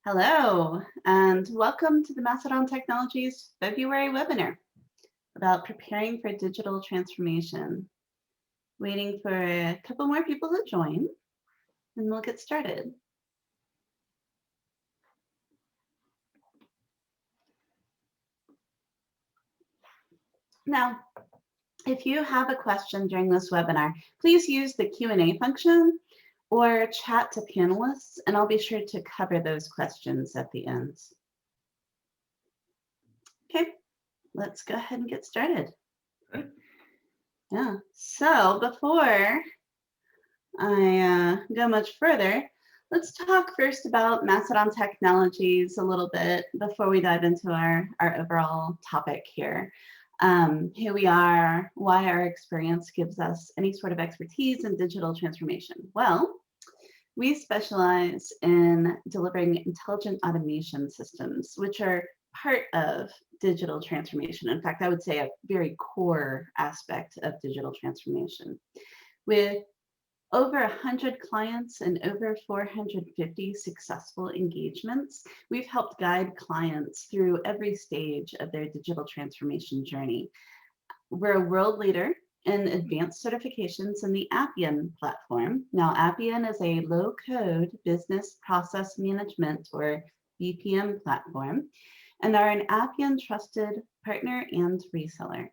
Hello, and welcome to the Macedon Technologies February webinar about preparing for digital transformation. Waiting for a couple more people to join, and we'll get started. Now, if you have a question during this webinar, please use the Q&A function or chat to panelists, and I'll be sure to cover those questions at the end. Okay, let's go ahead and get started. Okay. Yeah, so before I go much further, let's talk first about Macedon Technologies a little bit before we dive into our overall topic here. Who we are, why our experience gives us any sort of expertise in digital transformation. Well, we specialize in delivering intelligent automation systems, which are part of digital transformation. In fact, I would say a very core aspect of digital transformation. With over 100 clients and over 450 successful engagements, we've helped guide clients through every stage of their digital transformation journey. We're a world leader in advanced certifications in the Appian platform. Now, Appian is a low-code business process management or BPM platform, and are an Appian trusted partner and reseller.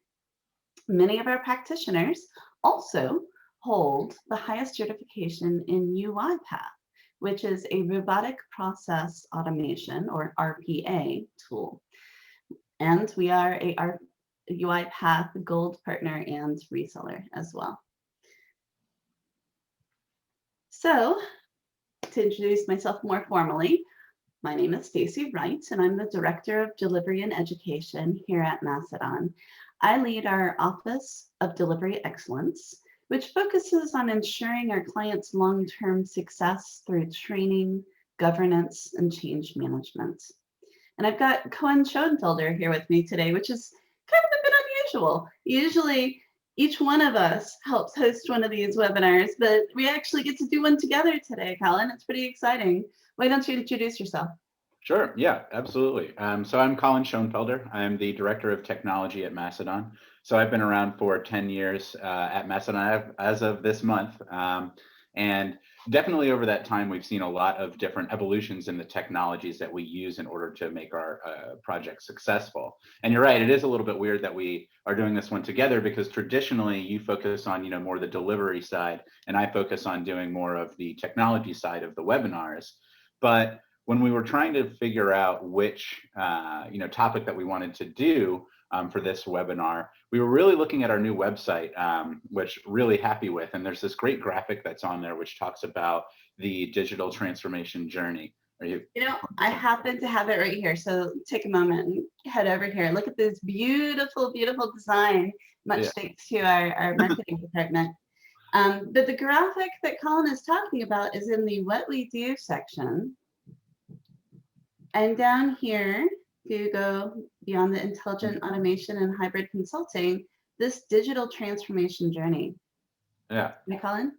Many of our practitioners also hold the highest certification in UiPath, which is a robotic process automation or RPA tool. And we are a UiPath Gold partner and reseller as well. So to introduce myself more formally, my name is Stacey Wright, and I'm the Director of Delivery and Education here at Macedon. I lead our Office of Delivery Excellence, which focuses on ensuring our clients' long-term success through training, governance, and change management. And I've got Colin Schoenfelder here with me today, which is kind of a bit unusual. Usually, each one of us helps host one of these webinars, but we actually get to do one together today, Colin. It's pretty exciting. Why don't you introduce yourself? Sure. Yeah, absolutely. So I'm Colin Schoenfelder. I'm the Director of Technology at Macedon. So I've been around for 10 years at Macedon as of this month. And definitely over that time, we've seen a lot of different evolutions in the technologies that we use in order to make our project successful. And you're right, it is a little bit weird that we are doing this one together, because traditionally you focus on, more the delivery side, and I focus on doing more of the technology side of the webinars. But when we were trying to figure out which topic that we wanted to do for this webinar, we were really looking at our new website, which really happy with. And there's this great graphic that's on there which talks about the digital transformation journey. I happen to have it right here. So take a moment and head over here. Look at this beautiful, beautiful design. Much thanks to our marketing department. But the graphic that Colin is talking about is in the What We Do section. And down here, if you go beyond the intelligent automation and hybrid consulting, this digital transformation journey. Yeah. Right, Colin?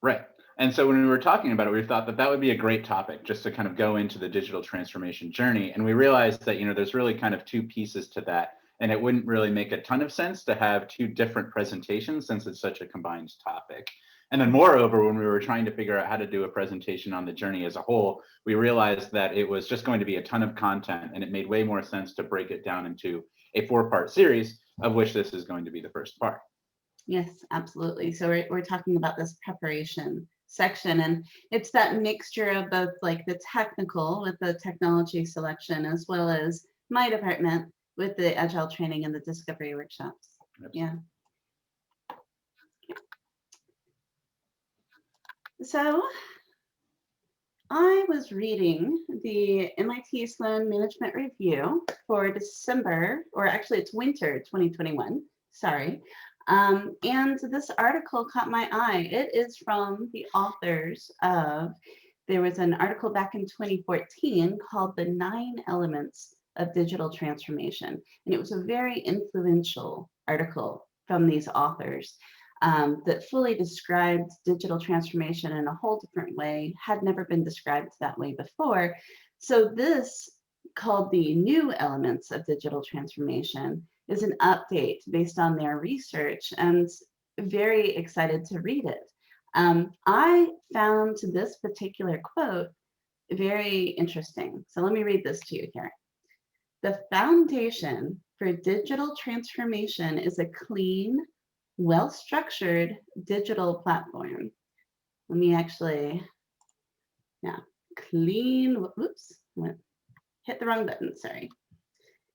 Right. And so when we were talking about it, we thought that that would be a great topic just to kind of go into the digital transformation journey. And we realized that, there's really kind of two pieces to that. And it wouldn't really make a ton of sense to have two different presentations since it's such a combined topic. And then moreover, when we were trying to figure out how to do a presentation on the journey as a whole, we realized that it was just going to be a ton of content, and it made way more sense to break it down into a 4-part series, of which this is going to be the first part. Yes, absolutely. So we're talking about this preparation section, and it's that mixture of both like the technical with the technology selection, as well as my department with the Agile training and the discovery workshops. Absolutely. Yeah. So I was reading the MIT Sloan Management Review for December, or actually it's winter 2021, sorry. And this article caught my eye. It is from the authors of, there was an article back in 2014 called The 9 Elements of Digital Transformation. And it was a very influential article from these authors. That fully described digital transformation in a whole different way, had never been described that way before. So this, called the new elements of digital transformation, is an update based on their research, and very excited to read it. I found this particular quote very interesting. So let me read this to you here. The foundation for digital transformation is a clean, well-structured digital platform. Let me actually, yeah, clean, whoops, hit the wrong button, sorry.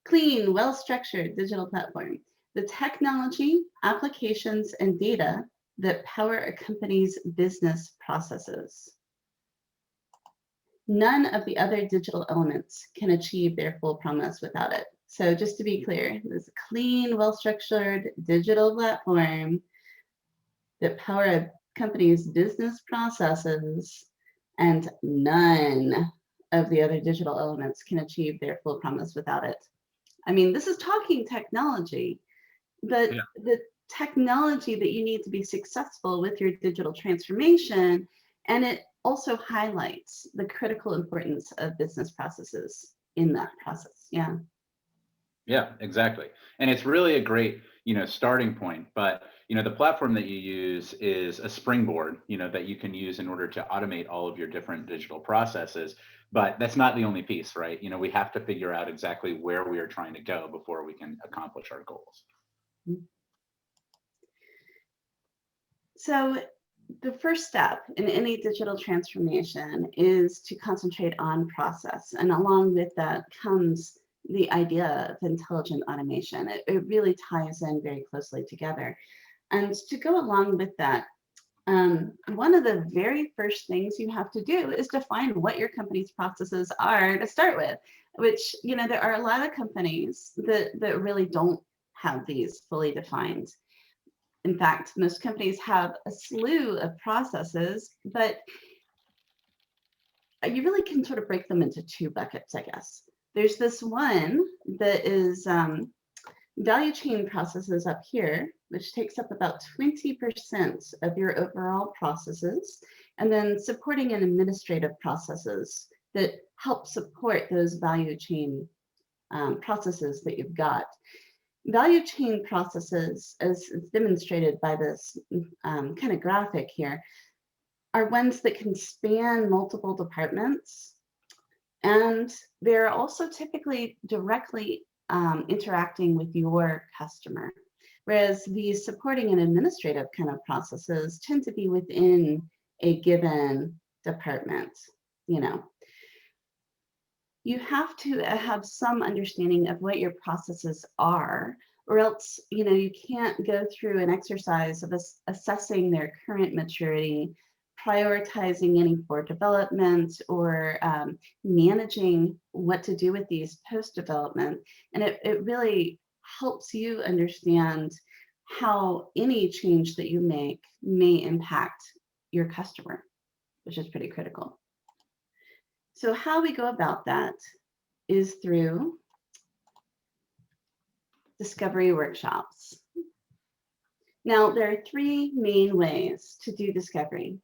Clean, well-structured digital platform. The technology, applications, and data that power a company's business processes. None of the other digital elements can achieve their full promise without it. So just to be clear, this clean, well-structured digital platform that power a company's business processes, and none of the other digital elements can achieve their full promise without it. I mean, this is talking technology, but Yeah. the technology that you need to be successful with your digital transformation, and it also highlights the critical importance of business processes in that process. Yeah. Yeah, exactly. And it's really a great, starting point. But, the platform that you use is a springboard, that you can use in order to automate all of your different digital processes. But that's not the only piece, right? We have to figure out exactly where we are trying to go before we can accomplish our goals. So the first step in any digital transformation is to concentrate on process. And along with that comes the idea of intelligent automation. It really ties in very closely together. And to go along with that, one of the very first things you have to do is define what your company's processes are to start with, which, there are a lot of companies that really don't have these fully defined. In fact, most companies have a slew of processes, but you really can sort of break them into two buckets, I guess. There's this one that is value chain processes up here, which takes up about 20% of your overall processes, and then supporting and administrative processes that help support those value chain processes that you've got. Value chain processes, as is demonstrated by this kind of graphic here, are ones that can span multiple departments, and they're also typically directly interacting with your customer. Whereas the supporting and administrative kind of processes tend to be within a given department, you know. You have to have some understanding of what your processes are, or else, you can't go through an exercise of assessing their current maturity, prioritizing any forward development, or managing what to do with these post-development. And it really helps you understand how any change that you make may impact your customer, which is pretty critical. So how we go about that is through discovery workshops. Now, there are three main ways to do discovery.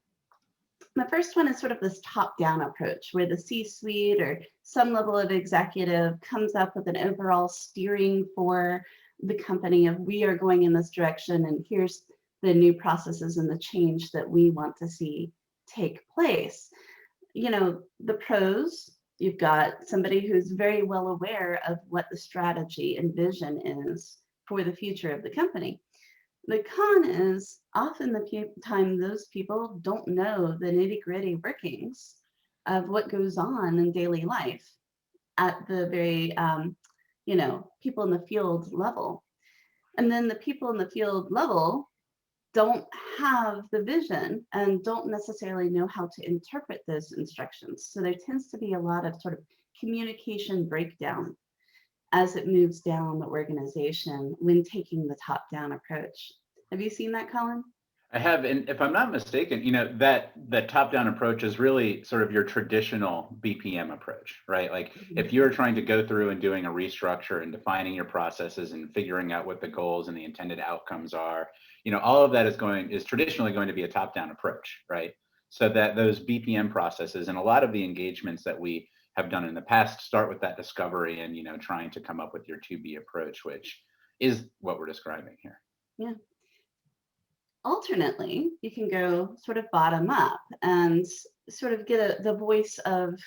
The first one is sort of this top-down approach, where the C-suite or some level of executive comes up with an overall steering for the company of, we are going in this direction, and here's the new processes and the change that we want to see take place. The pros, you've got somebody who's very well aware of what the strategy and vision is for the future of the company. The con is often the time those people don't know the nitty-gritty workings of what goes on in daily life at the very, people in the field level. And then the people in the field level don't have the vision and don't necessarily know how to interpret those instructions. So there tends to be a lot of sort of communication breakdown as it moves down the organization when taking the top-down approach. Have you seen that, Colin? I have, and if I'm not mistaken, that top-down approach is really sort of your traditional BPM approach, right? Like if you're trying to go through and doing a restructure and defining your processes and figuring out what the goals and the intended outcomes are, all of that is traditionally going to be a top-down approach, right? So that those BPM processes and a lot of the engagements that we have done in the past. Start with that discovery and, trying to come up with your to be approach, which is what we're describing here. Yeah. Alternately, you can go sort of bottom up and sort of get the voice of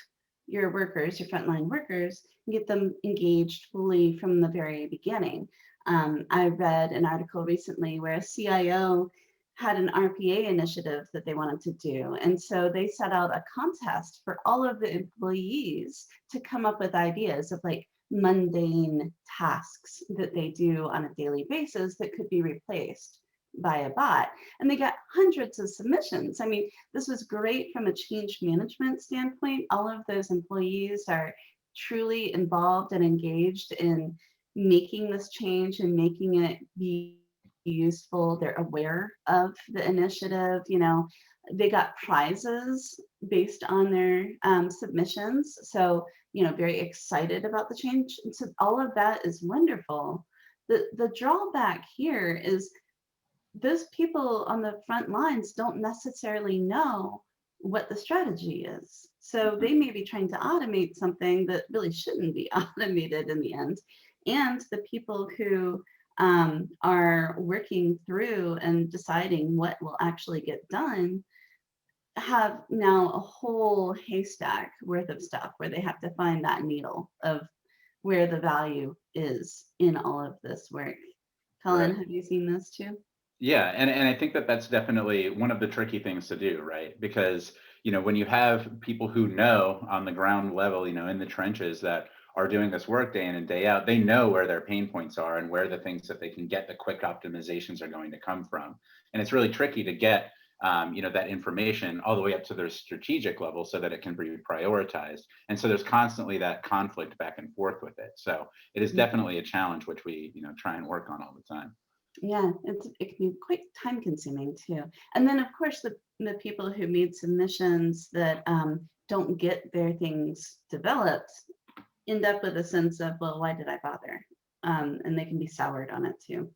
your workers, your frontline workers, and get them engaged fully from the very beginning. I read an article recently where a CIO had an RPA initiative that they wanted to do. And so they set out a contest for all of the employees to come up with ideas of like mundane tasks that they do on a daily basis that could be replaced by a bot. And they got hundreds of submissions. I mean, this was great from a change management standpoint. All of those employees are truly involved and engaged in making this change and making it be useful. They're aware of the initiative. They got prizes based on their submissions. So, very excited about the change. And so all of that is wonderful. The drawback here is those people on the front lines don't necessarily know what the strategy is. So Mhm. they may be trying to automate something that really shouldn't be automated in the end. And the people who are working through and deciding what will actually get done have now a whole haystack worth of stuff where they have to find that needle of where the value is in all of this work. Colin, Right. have you seen this too? Yeah, and I think that that's definitely one of the tricky things to do, right? Because, when you have people who know on the ground level, in the trenches that are doing this work day in and day out, they know where their pain points are and where the things that they can get the quick optimizations are going to come from. And it's really tricky to get, that information all the way up to their strategic level so that it can be prioritized. And so there's constantly that conflict back and forth with it. So it is definitely a challenge which we, try and work on all the time. Yeah, it can be quite time consuming too. And then of course the people who made submissions that don't get their things developed end up with a sense of, well, why did I bother? And they can be soured on it too.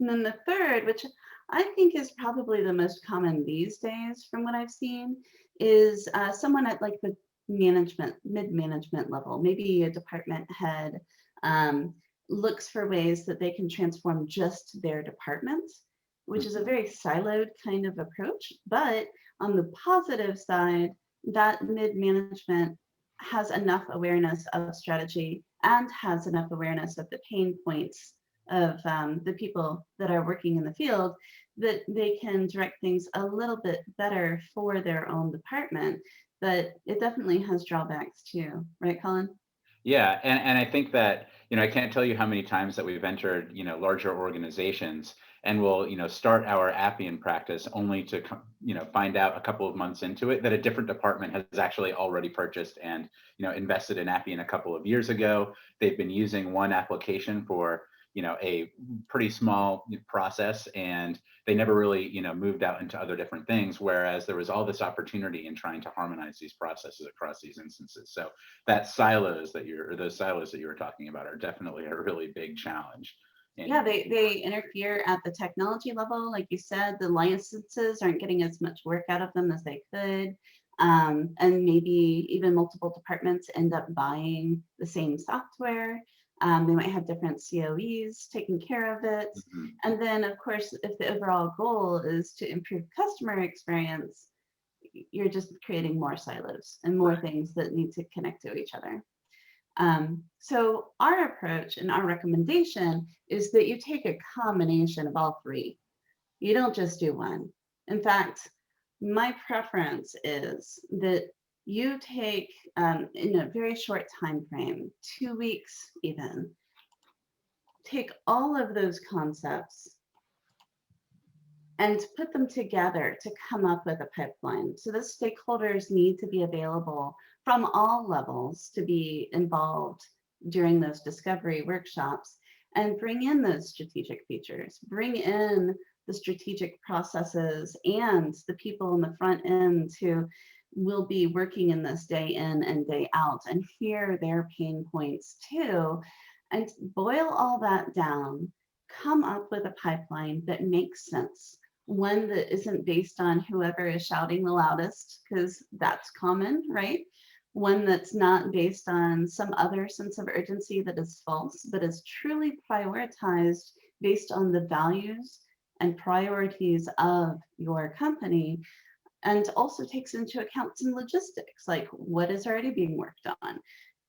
And then the third, which I think is probably the most common these days from what I've seen, is someone at like the mid-management level, maybe a department head, um, looks for ways that they can transform just their department, which is a Mhm. very siloed kind of approach. But on the positive side, that mid-management has enough awareness of strategy and has enough awareness of the pain points of the people that are working in the field that they can direct things a little bit better for their own department. But it definitely has drawbacks too, right, Colin? Yeah, and I think that, I can't tell you how many times that we've entered, larger organizations and we'll, start our Appian practice only to, find out a couple of months into it that a different department has actually already purchased and, invested in Appian a couple of years ago. They've been using one application for, a pretty small process, and they never really, moved out into other different things. Whereas there was all this opportunity in trying to harmonize these processes across these instances. So those silos that you were talking about are definitely a really big challenge. Yeah, And they interfere at the technology level. Like you said, the licenses aren't getting as much work out of them as they could. And maybe even multiple departments end up buying the same software. They might have different COEs taking care of it. Mhm. And then, of course, if the overall goal is to improve customer experience, you're just creating more silos and more things that need to connect to each other. So our approach and our recommendation is that you take a combination of all three. You don't just do one. In fact, my preference is that you take in a very short time frame, 2 weeks even, take all of those concepts and put them together to come up with a pipeline. So the stakeholders need to be available from all levels to be involved during those discovery workshops and bring in those strategic features, bring in the strategic processes and the people on the front end who will be working in this day in and day out and hear their pain points too, and boil all that down, come up with a pipeline that makes sense, one that isn't based on whoever is shouting the loudest, because that's common, right? one that's not based on some other sense of urgency that is false, but is truly prioritized based on the values and priorities of your company, and also takes into account some logistics, like what is already being worked on.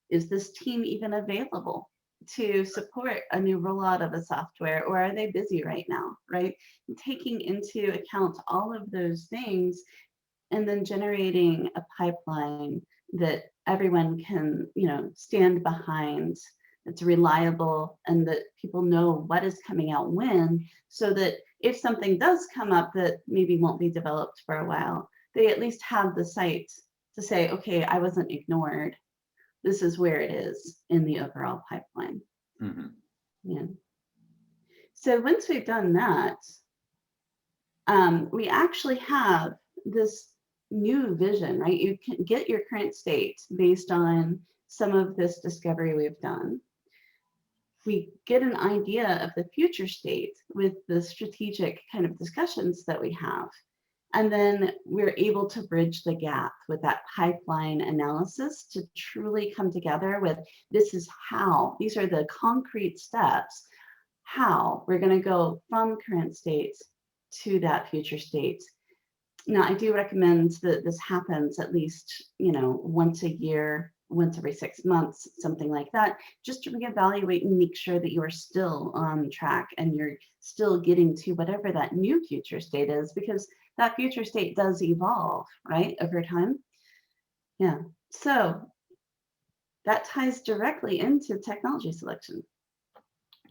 Is this team even available to support a new rollout of a software, or are they busy right now, right? Taking into account all of those things and then generating a pipeline that everyone can, stand behind, it's reliable, and that people know what is coming out when, so that if something does come up that maybe won't be developed for a while, they at least have the sight to say, okay, I wasn't ignored. This is where it is in the overall pipeline. Mhm. Yeah. So once we've done that, we actually have this new vision, right? You can get your current state based on some of this discovery we've done. We get an idea of the future state with the strategic kind of discussions that we have. And then we're able to bridge the gap with that pipeline analysis to truly come together with, this is how, these are the concrete steps, how we're going to go from current state to that future state. Now, I do recommend that this happens at least, once a year, once every 6 months, something like that, just to reevaluate and make sure that you are still on track and you're still getting to whatever that new future state is, because that future state does evolve, right, over time. Yeah. So that ties directly into technology selection.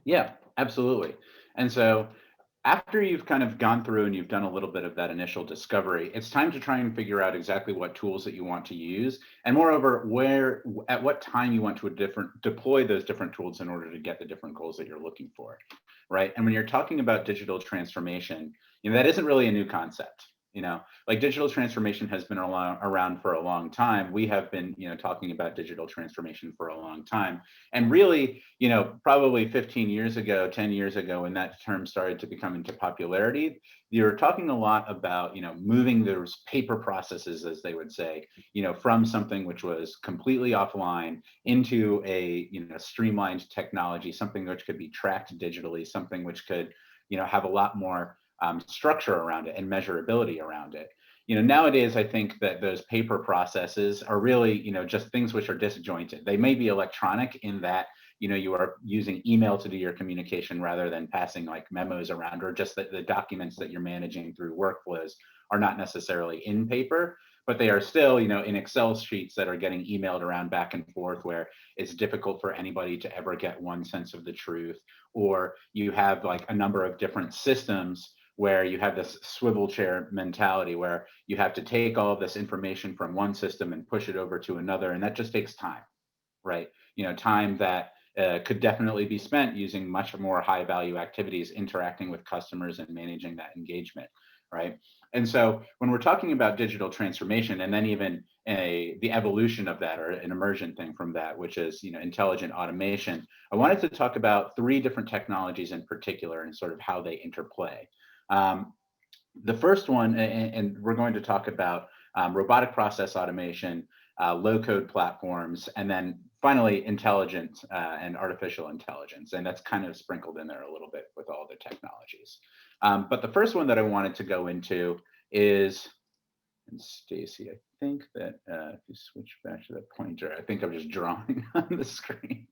Yeah, absolutely. And so after you've kind of gone through and you've done a little bit of that initial discovery, it's time to try and figure out exactly what tools that you want to use, and moreover, at what time you want to deploy those different tools in order to get the different goals that you're looking for, right? And when you're talking about digital transformation, that isn't really a new concept. Like digital transformation has been around for a long time. We have been, talking about digital transformation for a long time. And really, probably 15 years ago, 10 years ago, when that term started to become into popularity, you're talking a lot about, moving those paper processes, as they would say, from something which was completely offline into a, streamlined technology, something which could be tracked digitally, something which could, have a lot more structure around it and measurability around it. Nowadays, I think that those paper processes are really, just things which are disjointed. They may be electronic in that, you are using email to do your communication rather than passing like memos around, or just that the documents that you're managing through workflows are not necessarily in paper, but they are still, in Excel sheets that are getting emailed around back and forth, where it's difficult for anybody to ever get one sense of the truth. Or you have like a number of different systems where you have this swivel chair mentality where you have to take all of this information from one system and push it over to another. And that just takes time, right? Time that could definitely be spent using much more high value activities, interacting with customers and managing that engagement, right? And so when we're talking about digital transformation, and then even the evolution of that, or an emergent thing from that, which is intelligent automation, I wanted to talk about 3 different technologies in particular and sort of how they interplay. The first one, and we're going to talk about robotic process automation, low-code platforms, and then finally intelligence and artificial intelligence. And that's kind of sprinkled in there a little bit with all the technologies. But the first one that I wanted to go into is, and Stacey, I think that if you switch back to the pointer, I think I'm just drawing on the screen.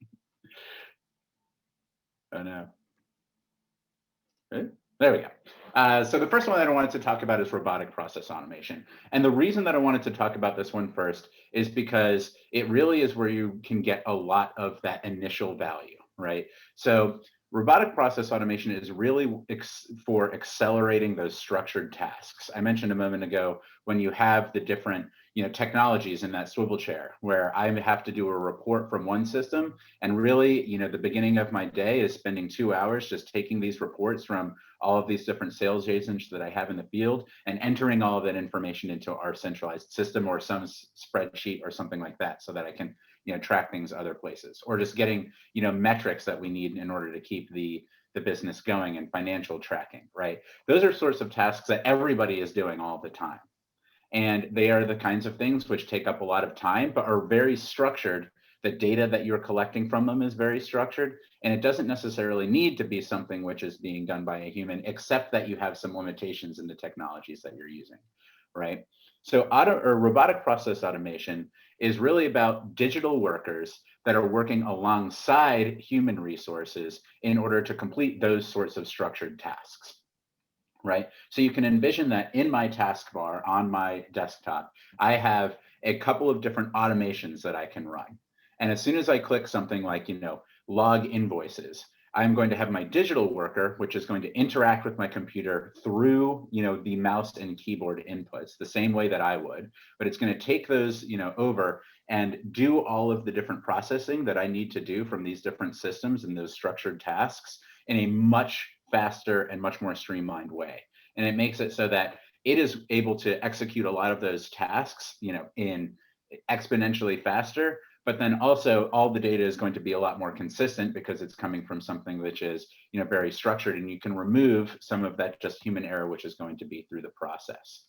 Oh no. Good. There we go. So the first one that I wanted to talk about is robotic process automation. And the reason that I wanted to talk about this one first is because it really is where you can get a lot of that initial value, right? So robotic process automation is really for accelerating those structured tasks. I mentioned a moment ago when you have the different technologies in that swivel chair, where I have to do a report from one system, and really, the beginning of my day is spending 2 hours just taking these reports from all of these different sales agents that I have in the field and entering all of that information into our centralized system or some spreadsheet or something like that, so that I can track things other places, or just getting metrics that we need in order to keep the business going, and financial tracking, right? Those are sorts of tasks that everybody is doing all the time. And they are the kinds of things which take up a lot of time, but are very structured. The data that you're collecting from them is very structured, and it doesn't necessarily need to be something which is being done by a human, except that you have some limitations in the technologies that you're using, right? So robotic process automation is really about digital workers that are working alongside human resources in order to complete those sorts of structured tasks, right? So you can envision that in my taskbar on my desktop, I have a couple of different automations that I can run. And as soon as I click something like, log invoices, I'm going to have my digital worker, which is going to interact with my computer through, the mouse and keyboard inputs, the same way that I would, but it's going to take those, over and do all of the different processing that I need to do from these different systems and those structured tasks in a much faster and much more streamlined way. And it makes it so that it is able to execute a lot of those tasks, in exponentially faster, but then also all the data is going to be a lot more consistent because it's coming from something which is, very structured, and you can remove some of that just human error, which is going to be through the process.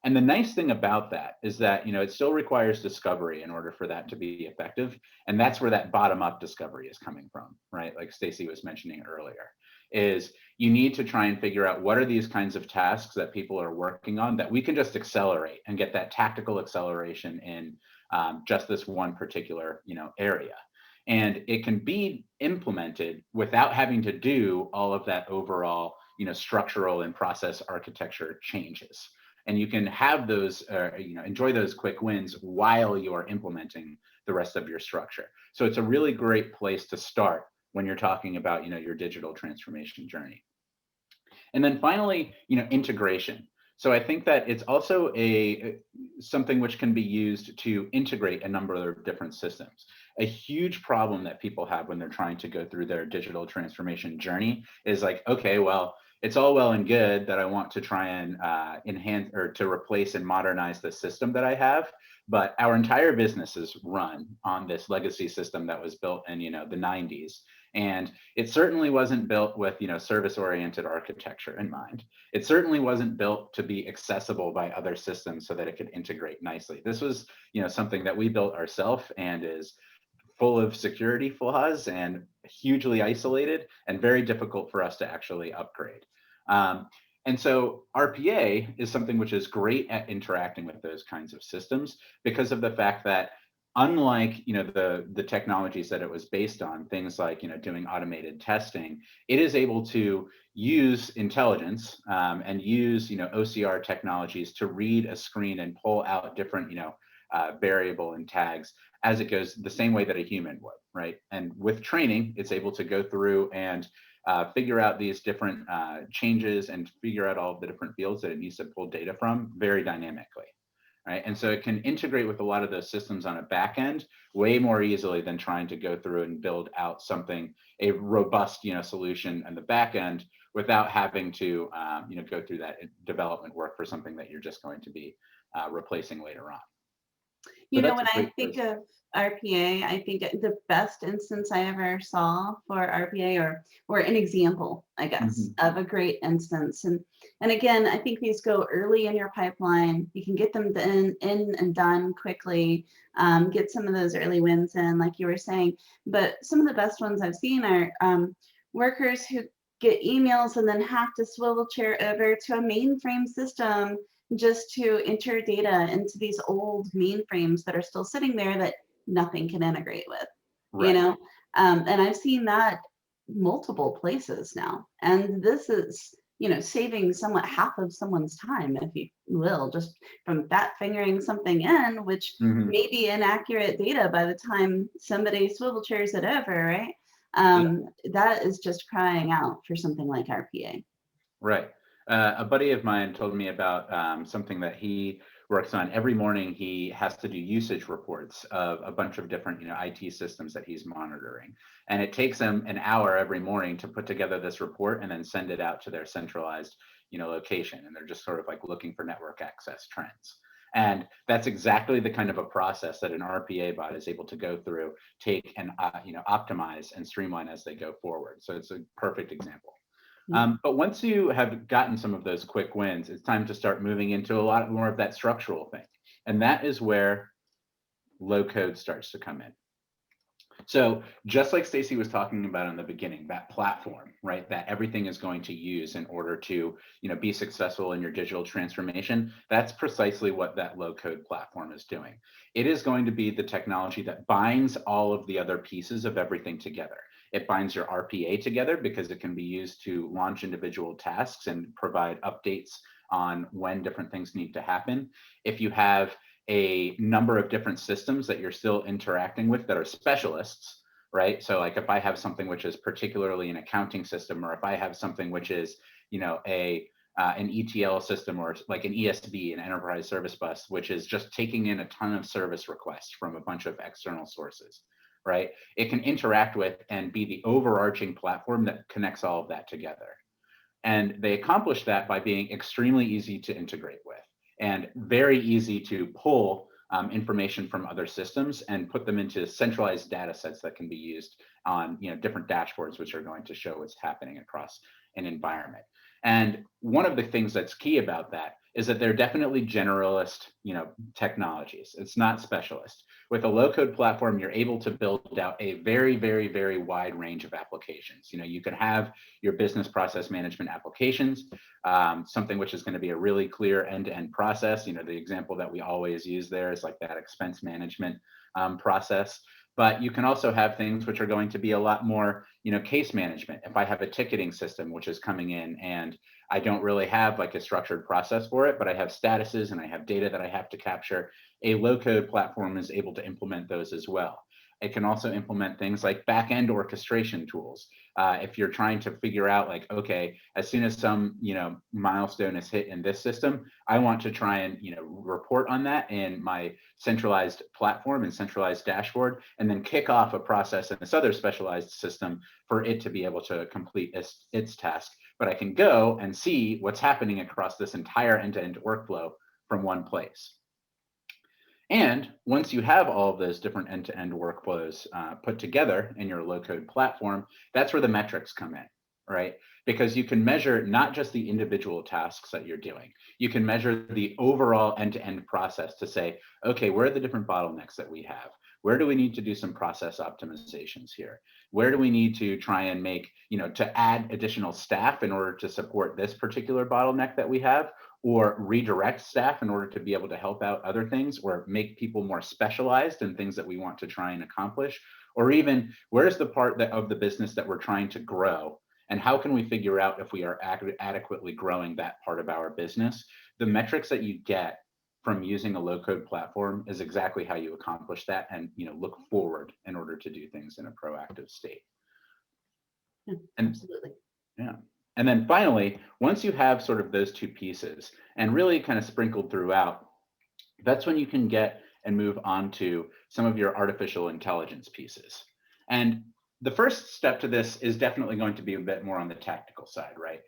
And the nice thing about that is that, it still requires discovery in order for that to be effective. And that's where that bottom up discovery is coming from, right? Like Stacey was mentioning earlier, is you need to try and figure out what are these kinds of tasks that people are working on that we can just accelerate and get that tactical acceleration in just this one particular, area. And it can be implemented without having to do all of that overall, structural and process architecture changes. And you can have those, enjoy those quick wins while you are implementing the rest of your structure. So it's a really great place to start when you're talking about, your digital transformation journey. And then finally, integration. So I think that it's also something which can be used to integrate a number of different systems. A huge problem that people have when they're trying to go through their digital transformation journey is like, okay, well, it's all well and good that I want to try and enhance or to replace and modernize the system that I have, but our entire business is run on this legacy system that was built in, the 90s. And it certainly wasn't built with, service-oriented architecture in mind. It certainly wasn't built to be accessible by other systems so that it could integrate nicely. This was, something that we built ourselves and is full of security flaws and hugely isolated and very difficult for us to actually upgrade. And so RPA is something which is great at interacting with those kinds of systems because of the fact that unlike the technologies that it was based on, things like doing automated testing, it is able to use intelligence and use OCR technologies to read a screen and pull out different variable and tags as it goes the same way that a human would, right? And with training, it's able to go through and figure out these different changes and figure out all of the different fields that it needs to pull data from very dynamically. Right? And so it can integrate with a lot of those systems on a back end way more easily than trying to go through and build out a robust, solution on the back end without having to, go through that development work for something that you're just going to be replacing later on. When I think of RPA, I think the best instance I ever saw for RPA, or an example, I guess, of a great instance. And again, I think these go early in your pipeline. You can get them in and done quickly, get some of those early wins in, like you were saying. But some of the best ones I've seen are workers who get emails and then have to swivel chair over to a mainframe system just to enter data into these old mainframes that are still sitting there that nothing can integrate with, Right. And I've seen that multiple places now. And this is, saving somewhat half of someone's time, if you will, just from fat fingering something in, which may be inaccurate data by the time somebody swivel chairs it over, right? That is just crying out for something like RPA. Right. A buddy of mine told me about something that he works on. Every morning, he has to do usage reports of a bunch of different, IT systems that he's monitoring. And it takes him an hour every morning to put together this report and then send it out to their centralized, location. And they're just sort of like looking for network access trends. And that's exactly the kind of a process that an RPA bot is able to go through, take and optimize and streamline as they go forward. So it's a perfect example. But once you have gotten some of those quick wins, it's time to start moving into a lot more of that structural thing. And that is where low code starts to come in. So just like Stacey was talking about in the beginning, that platform, right, that everything is going to use in order to, be successful in your digital transformation, that's precisely what that low code platform is doing. It is going to be the technology that binds all of the other pieces of everything together. It binds your RPA together because it can be used to launch individual tasks and provide updates on when different things need to happen. If you have a number of different systems that you're still interacting with that are specialists, right? So like if I have something which is particularly an accounting system, or if I have something which is, an ETL system, or like an ESB, an enterprise service bus, which is just taking in a ton of service requests from a bunch of external sources, right? It can interact with and be the overarching platform that connects all of that together. And they accomplish that by being extremely easy to integrate with and very easy to pull information from other systems and put them into centralized data sets that can be used on different dashboards, which are going to show what's happening across an environment. And one of the things that's key about that is that they're definitely generalist, technologies. It's not specialist. With a low-code platform, you're able to build out a very, very, very wide range of applications. You could have your business process management applications, something which is going to be a really clear end-to-end process. The example that we always use there is like that expense management process. But you can also have things which are going to be a lot more, case management. If I have a ticketing system which is coming in and I don't really have like a structured process for it, but I have statuses and I have data that I have to capture, a low-code platform is able to implement those as well. It can also implement things like back-end orchestration tools. If you're trying to figure out like, okay, as soon as some, milestone is hit in this system, I want to try and, report on that in my centralized platform and centralized dashboard, and then kick off a process in this other specialized system for it to be able to complete its task. But I can go and see what's happening across this entire end-to-end workflow from one place. And once you have all of those different end-to-end workflows put together in your low-code platform, that's where the metrics come in, right? Because you can measure not just the individual tasks that you're doing. You can measure the overall end-to-end process to say, okay, where are the different bottlenecks that we have? Where do we need to do some process optimizations here? Where do we need to try and make, to add additional staff in order to support this particular bottleneck that we have? Or redirect staff in order to be able to help out other things, or make people more specialized in things that we want to try and accomplish, or even where's the part of the business that we're trying to grow, and how can we figure out if we are adequately growing that part of our business? The metrics that you get from using a low-code platform is exactly how you accomplish that and look forward in order to do things in a proactive state. Yeah, And absolutely. yeah. And then finally, once you have sort of those two pieces and really kind of sprinkled throughout, that's when you can get and move on to some of your artificial intelligence pieces. And the first step to this is definitely going to be a bit more on the tactical side, right?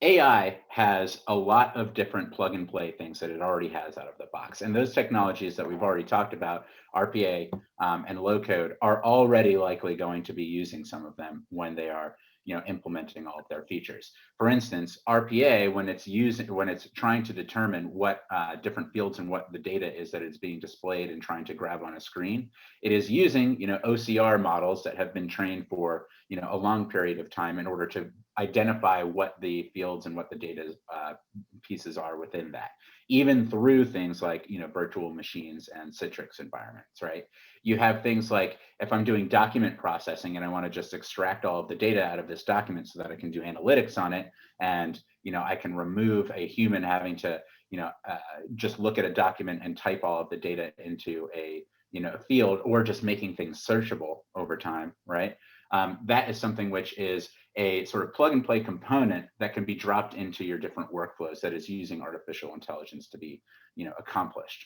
AI has a lot of different plug and play things that it already has out of the box. And those technologies that we've already talked about, RPA and low code, are already likely going to be using some of them when they are implementing all of their features. For instance, RPA, when it's trying to determine what different fields and what the data is that it's being displayed and trying to grab on a screen, it is using OCR models that have been trained for a long period of time in order to identify what the fields and what the data pieces are within that, even through things like virtual machines and Citrix environments, right? You have things like if I'm doing document processing and I want to just extract all of the data out of this document so that I can do analytics on it, and I can remove a human having to just look at a document and type all of the data into a field, or just making things searchable over time, right? That is something which is a sort of plug and play component that can be dropped into your different workflows that is using artificial intelligence to be accomplished.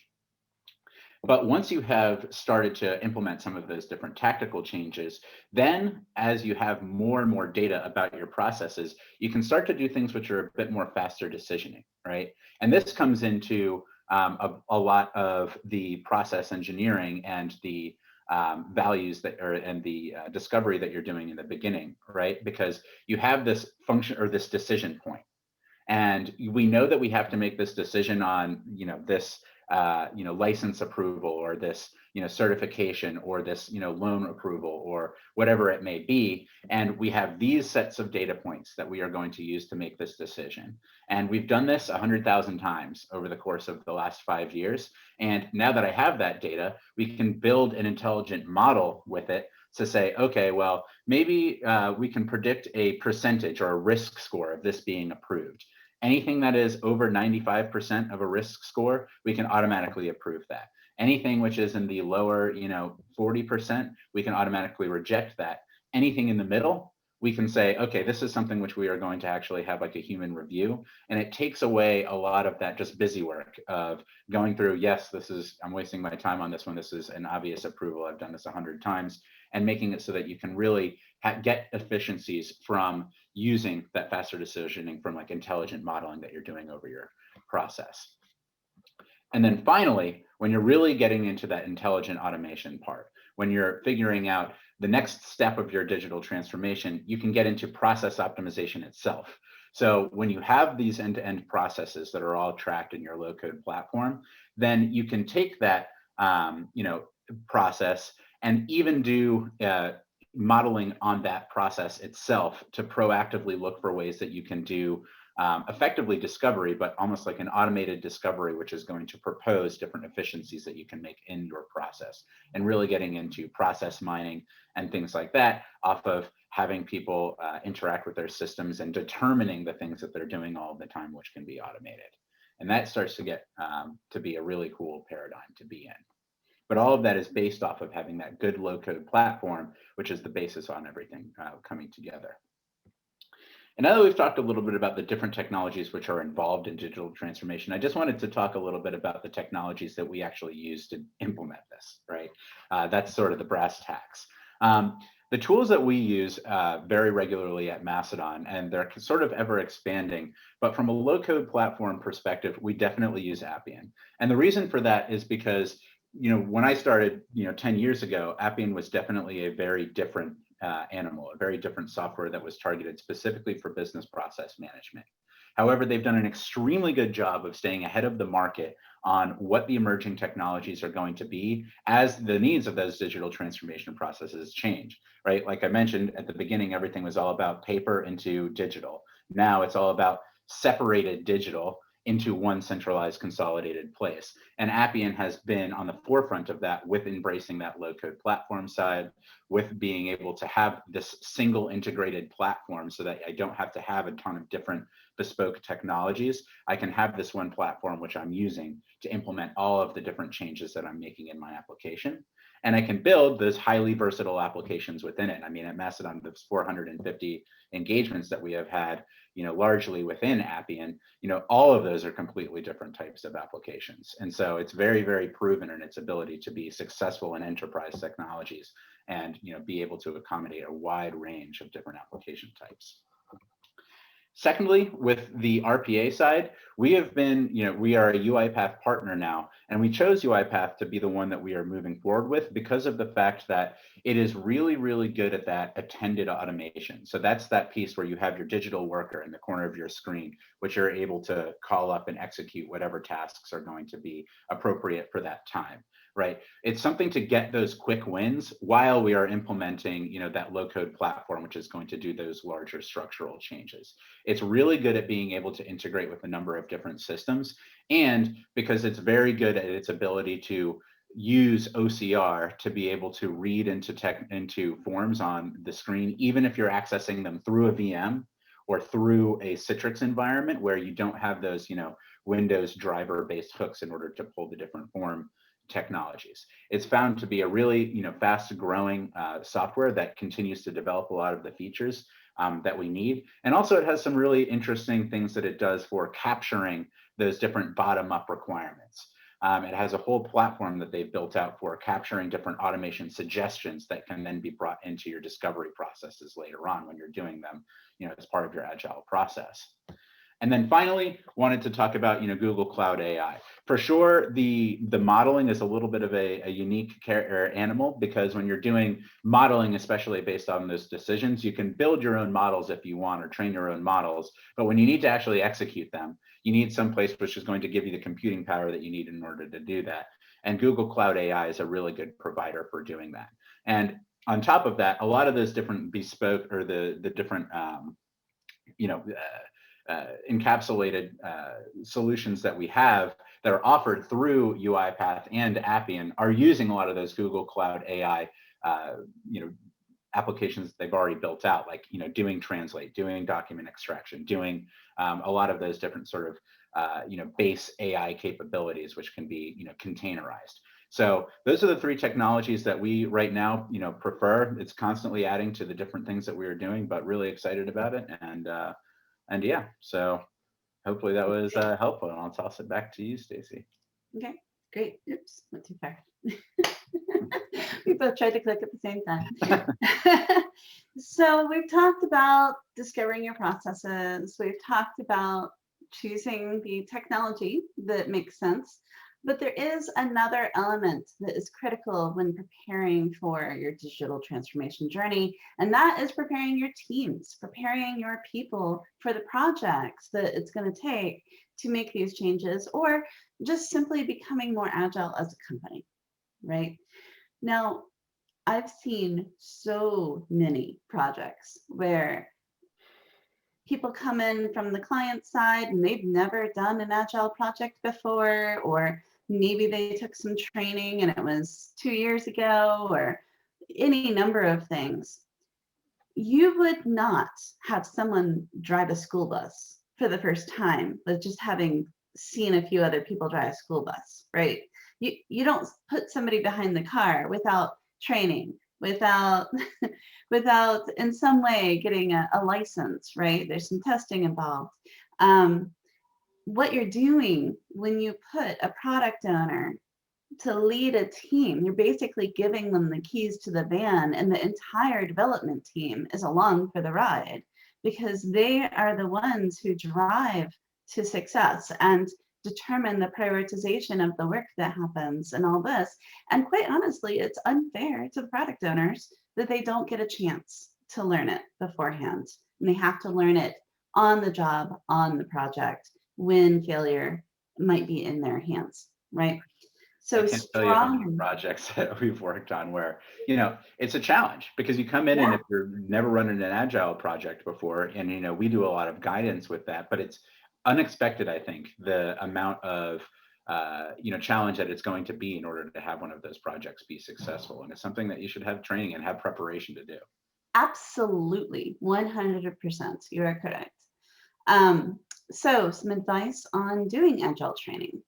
But once you have started to implement some of those different tactical changes, then as you have more and more data about your processes, you can start to do things which are a bit more faster decisioning, right? And this comes into a lot of the process engineering and the values that are and the discovery that you're doing in the beginning, right? Because you have this function or this decision point, and we know that we have to make this decision on this license approval, or this certification, or this loan approval, or whatever it may be, and we have these sets of data points that we are going to use to make this decision. And we've done this 100,000 times over the course of the last 5 years, and now that I have that data, we can build an intelligent model with it to say, okay, well, maybe we can predict a percentage or a risk score of this being approved. Anything that is over 95% of a risk score, we can automatically approve that. Anything which is in the lower 40%, we can automatically reject that. Anything in the middle, we can say, okay, this is something which we are going to actually have like a human review. And it takes away a lot of that just busy work of going through, yes, I'm wasting my time on this one. This is an obvious approval. I've done this 100 times, and making it so that you can really get efficiencies from using that faster decisioning from like intelligent modeling that you're doing over your process. And then finally, when you're really getting into that intelligent automation part, when you're figuring out the next step of your digital transformation, you can get into process optimization itself. So when you have these end-to-end processes that are all tracked in your low-code platform, then you can take that process and even do modeling on that process itself to proactively look for ways that you can do effectively discovery, but almost like an automated discovery, which is going to propose different efficiencies that you can make in your process, and really getting into process mining and things like that off of having people interact with their systems and determining the things that they're doing all the time, which can be automated. And that starts to get to be a really cool paradigm to be in. But all of that is based off of having that good low-code platform, which is the basis on everything coming together. And now that we've talked a little bit about the different technologies which are involved in digital transformation, I just wanted to talk a little bit about the technologies that we actually use to implement this, right? That's sort of the brass tacks. The tools that we use very regularly at Mastodon, and they're sort of ever expanding, but from a low-code platform perspective, we definitely use Appian. And the reason for that is because when I started 10 years ago, Appian was definitely a very different animal, a very different software that was targeted specifically for business process management. However, they've done an extremely good job of staying ahead of the market on what the emerging technologies are going to be as the needs of those digital transformation processes change, right? Like I mentioned at the beginning, everything was all about paper into digital. Now it's all about separated digital into one centralized consolidated place. And Appian has been on the forefront of that with embracing that low-code platform side, with being able to have this single integrated platform so that I don't have to have a ton of different bespoke technologies. I can have this one platform which I'm using to implement all of the different changes that I'm making in my application. And I can build those highly versatile applications within it. I mean, at Mastodon, there's 450 engagements that we have had, largely within Appian, all of those are completely different types of applications. And so it's very, very proven in its ability to be successful in enterprise technologies and, be able to accommodate a wide range of different application types. Secondly, with the RPA side, we have been, we are a UiPath partner now, and we chose UiPath to be the one that we are moving forward with because of the fact that it is really, really good at that attended automation. So that's that piece where you have your digital worker in the corner of your screen, which you're able to call up and execute whatever tasks are going to be appropriate for that time. Right. It's something to get those quick wins while we are implementing, that low code platform, which is going to do those larger structural changes. It's really good at being able to integrate with a number of different systems. And because it's very good at its ability to use OCR to be able to read into forms on the screen, even if you're accessing them through a VM or through a Citrix environment where you don't have those, Windows driver based hooks in order to pull the different form technologies. It's found to be a really fast growing software that continues to develop a lot of the features that we need. And also it has some really interesting things that it does for capturing those different bottom up requirements. It has a whole platform that they've built out for capturing different automation suggestions that can then be brought into your discovery processes later on when you're doing them, as part of your Agile process. And then finally, wanted to talk about, Google Cloud AI. For sure, the modeling is a little bit of a unique animal, because when you're doing modeling, especially based on those decisions, you can build your own models if you want, or train your own models. But when you need to actually execute them, you need some place which is going to give you the computing power that you need in order to do that. And Google Cloud AI is a really good provider for doing that. And on top of that, a lot of those different bespoke, or the different you know, encapsulated solutions that we have that are offered through UiPath and Appian are using a lot of those Google Cloud AI, applications they've already built out, like, doing translate, doing document extraction, doing a lot of those different sort of, base AI capabilities, which can be, containerized. So those are the three technologies that we right now, prefer. It's constantly adding to the different things that we are doing, but really excited about it. And yeah, so hopefully that was helpful, and I'll toss it back to you, Stacey. Okay, great. Oops, went too far. We both tried to click at the same time. So we've talked about discovering your processes. We've talked about choosing the technology that makes sense. But there is another element that is critical when preparing for your digital transformation journey, and that is preparing your teams, preparing your people for the projects that it's going to take to make these changes, or just simply becoming more agile as a company, right? Now, I've seen so many projects where people come in from the client side and they've never done an agile project before, or maybe they took some training and it was 2 years ago, or any number of things. You would not have someone drive a school bus for the first time with just having seen a few other people drive a school bus, right? You don't put somebody behind the car without training, without without in some way getting a license, right? There's some testing involved. What you're doing when you put a product owner to lead a team, you're basically giving them the keys to the van, and the entire development team is along for the ride, because they are the ones who drive to success and determine the prioritization of the work that happens and all this. And quite honestly, it's unfair to the product owners that they don't get a chance to learn it beforehand. And they have to learn it on the job, on the project, when failure might be in their hands, right? I So can't tell you how many strong. projects that we've worked on where, it's a challenge, because you come in, and Yeah, if you're never running an agile project before, and, we do a lot of guidance with that, but it's unexpected, I think, the amount of, challenge that it's going to be in order to have one of those projects be successful. And it's something that you should have training and have preparation to do. absolutely. 100%. You are correct. So some advice on doing agile training.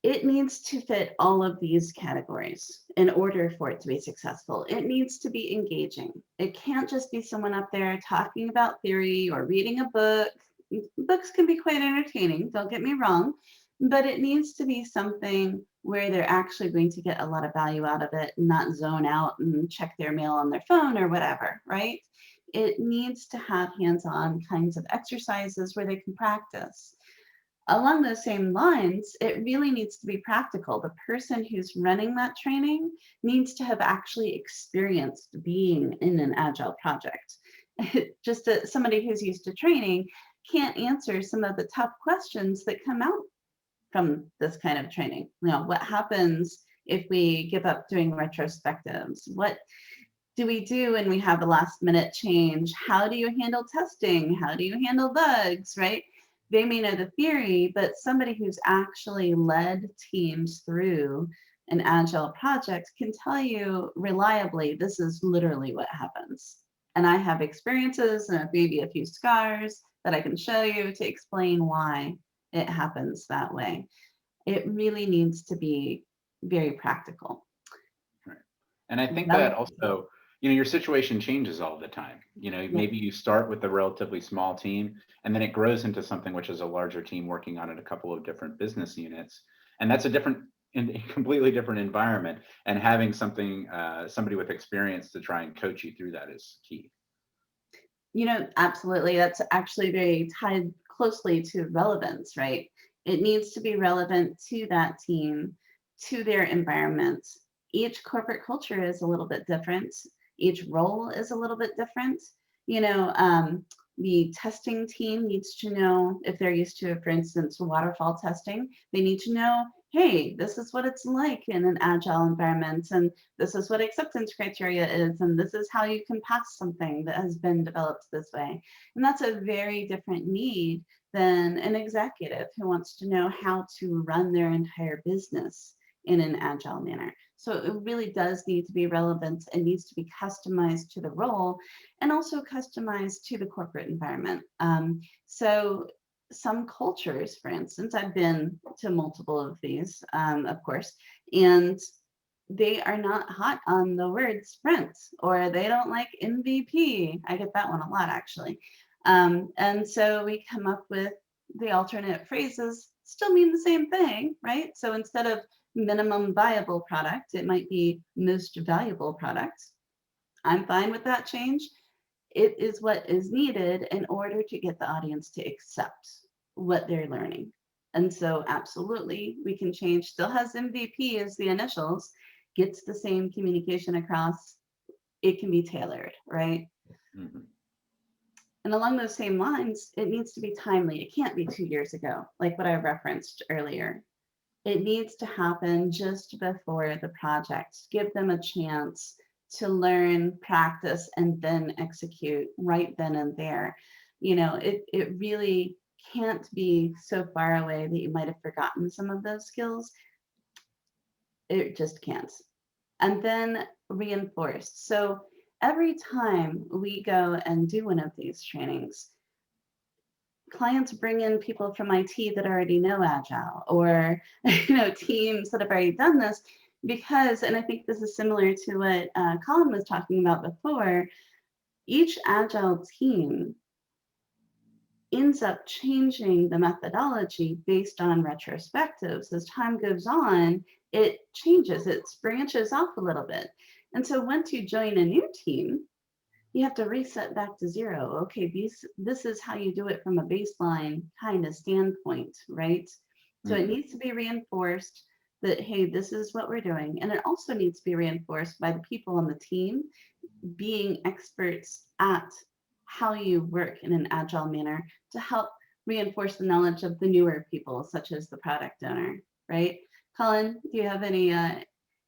It needs to fit all of these categories in order for it to be successful. It needs to be engaging. It can't just be someone up there talking about theory or reading a book. Books can be quite entertaining, don't get me wrong, but it needs to be something where they're actually going to get a lot of value out of it, and not zone out and check their mail on their phone or whatever, right? It needs to have hands-on kinds of exercises where they can practice. Along those same lines, it really needs to be practical. The person who's running that training needs to have actually experienced being in an agile project. Just somebody who's used to training can't answer some of the tough questions that come out from this kind of training. What happens if we give up doing retrospectives? What do we do when we have a last minute change? How do you handle testing? How do you handle bugs, right? They may know the theory, but somebody who's actually led teams through an agile project can tell you reliably, this is literally what happens. And I have experiences and maybe a few scars that I can show you to explain why it happens that way. It really needs to be very practical. Right. And I think that Relevant. also, your situation changes all the time. Yeah. Maybe you start with a relatively small team, and then it grows into something which is a larger team working on it, a couple of different business units. And that's a completely different environment. And having somebody with experience to try and coach you through that is key. Absolutely. That's actually very tied closely to relevance, right? It needs to be relevant to that team, to their environment. Each corporate culture is a little bit different. Each role is a little bit different. You know, um, the testing team needs to know if they're used to, for instance, waterfall testing, they need to know, hey, this is what it's like in an agile environment, and this is what acceptance criteria is, and this is how you can pass something that has been developed this way. And that's a very different need than an executive who wants to know how to run their entire business in an agile manner. So it really does need to be relevant. It needs to be customized to the role and also customized to the corporate environment. So some cultures, for instance, I've been to multiple of these, of course, and they are not hot on the word sprint, or they don't like MVP. I get that one a lot, actually. And so we come up with the alternate phrases, still mean the same thing, right? So instead of minimum viable product, it might be most valuable product. I'm fine with that change. It is what is needed in order to get the audience to accept what they're learning. And so absolutely, we can change, still has MVP as the initials, gets the same communication across, it can be tailored, right? Mhm. And along those same lines, it needs to be timely. It can't be 2 years ago, like what I referenced earlier. It needs to happen just before the project. Give them a chance to learn, practice, and then execute right then and there. It really can't be so far away that you might have forgotten some of those skills. It just can't. And then reinforced. So every time we go and do one of these trainings, clients bring in people from IT that already know Agile, or teams that have already done this, because, and I think this is similar to what Colin was talking about before, each Agile team ends up changing the methodology based on retrospectives. As time goes on, it changes, it branches off a little bit. And so once you join a new team, you have to reset back to zero. Okay, this is how you do it from a baseline kind of standpoint, right? So it Mhm. needs to be reinforced that, hey, this is what we're doing. And it also needs to be reinforced by the people on the team being experts at how you work in an agile manner to help reinforce the knowledge of the newer people, such as the product owner, right? Colin, do you have any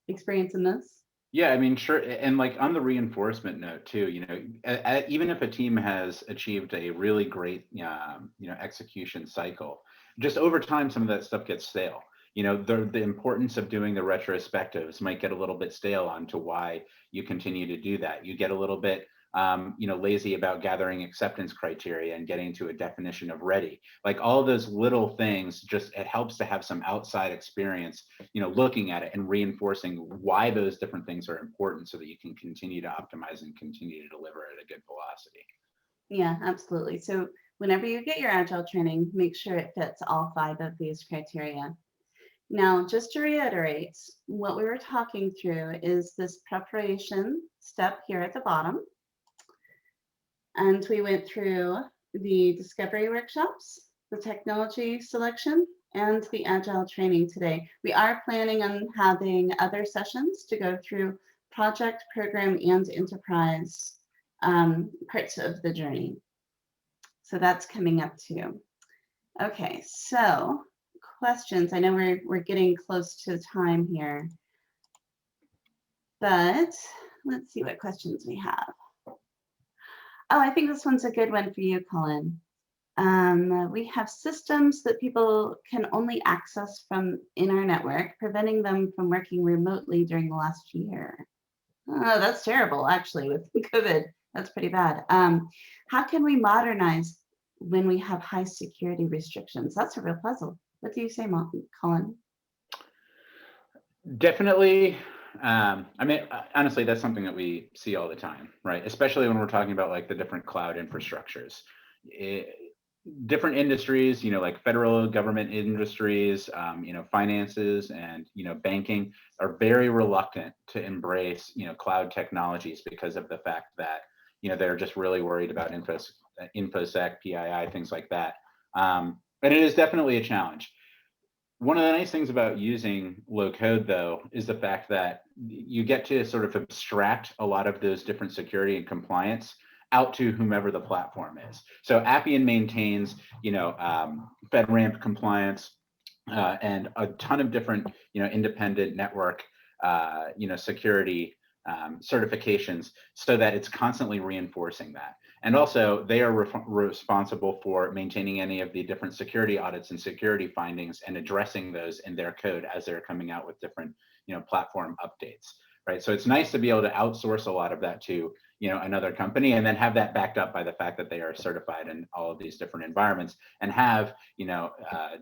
experience in this? Yeah, I mean, sure. And like on the reinforcement note too, even if a team has achieved a really great, execution cycle, just over time, some of that stuff gets stale. The importance of doing the retrospectives might get a little bit stale onto why you continue to do that. You get a little bit, lazy about gathering acceptance criteria and getting to a definition of ready. Like all those little things, just it helps to have some outside experience looking at it and reinforcing why those different things are important so that you can continue to optimize and continue to deliver at a good velocity. Yeah, absolutely. So whenever you get your agile training, make sure it fits all 5 of these criteria. Now, just to reiterate, what we were talking through is this preparation step here at the bottom. And we went through the discovery workshops, the technology selection, and the agile training today. We are planning on having other sessions to go through project, program, and enterprise parts of the journey. So that's coming up too. Okay, so questions. I know we're getting close to time here, but let's see what questions we have. Oh, I think this one's a good one for you, Colin. We have systems that people can only access from in our network, preventing them from working remotely during the last year. Oh, that's terrible, actually, with COVID. That's pretty bad. How can we modernize when we have high security restrictions? That's a real puzzle. What do you say, Colin? Definitely. I mean, honestly, that's something that we see all the time, right? Especially when we're talking about like the different cloud infrastructures. It, Different industries, like federal government industries, finances and, banking are very reluctant to embrace, cloud technologies because of the fact that, they're just really worried about infosec, PII, things like that. But it is definitely a challenge. One of the nice things about using low code, though, is the fact that you get to sort of abstract a lot of those different security and compliance out to whomever the platform is. So Appian maintains, FedRAMP compliance and a ton of different, independent network, security certifications, so that it's constantly reinforcing that. And also, they are responsible for maintaining any of the different security audits and security findings and addressing those in their code as they're coming out with different, platform updates, right? So it's nice to be able to outsource a lot of that to, another company, and then have that backed up by the fact that they are certified in all of these different environments and have,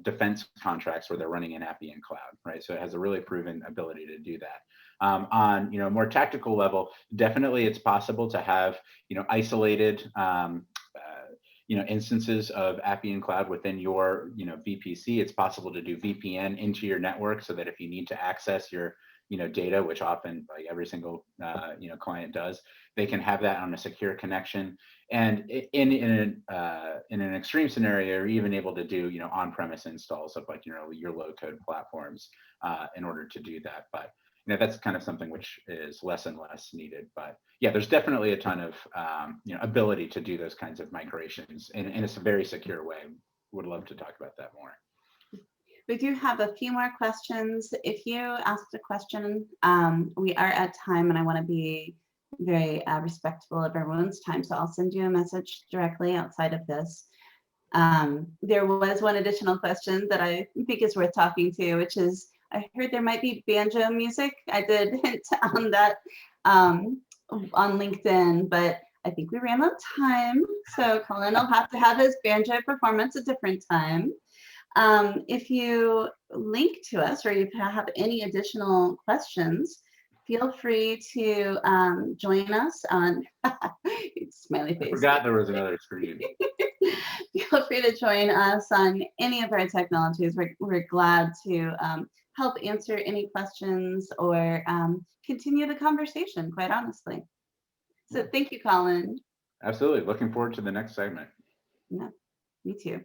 defense contracts where they're running in Appian Cloud, right? So it has a really proven ability to do that. On a more tactical level, definitely it's possible to have isolated instances of Appian Cloud within your VPC. It's possible to do VPN into your network so that if you need to access your data, which often like every single client does, they can have that on a secure connection. And in an extreme scenario, you're even able to do on-premise installs of like your low-code platforms in order to do that. But that's kind of something which is less and less needed. But yeah, there's definitely a ton of ability to do those kinds of migrations in a very secure way. Would love to talk about that more. We do have a few more questions. If you asked a question, we are at time, and I want to be very respectful of everyone's time, so I'll send you a message directly outside of this. There was one additional question that I think is worth talking to, which is, I heard there might be banjo music. I did hint on that on LinkedIn, but I think we ran out of time. So Colin will have to have his banjo performance a different time. If you link to us or you have any additional questions, feel free to join us on smiley face. I forgot there was another screen. Feel free to join us on any of our technologies. We're glad to help answer any questions or continue the conversation, quite honestly. So thank you, Colin. Absolutely. Looking forward to the next segment. Yeah, me too.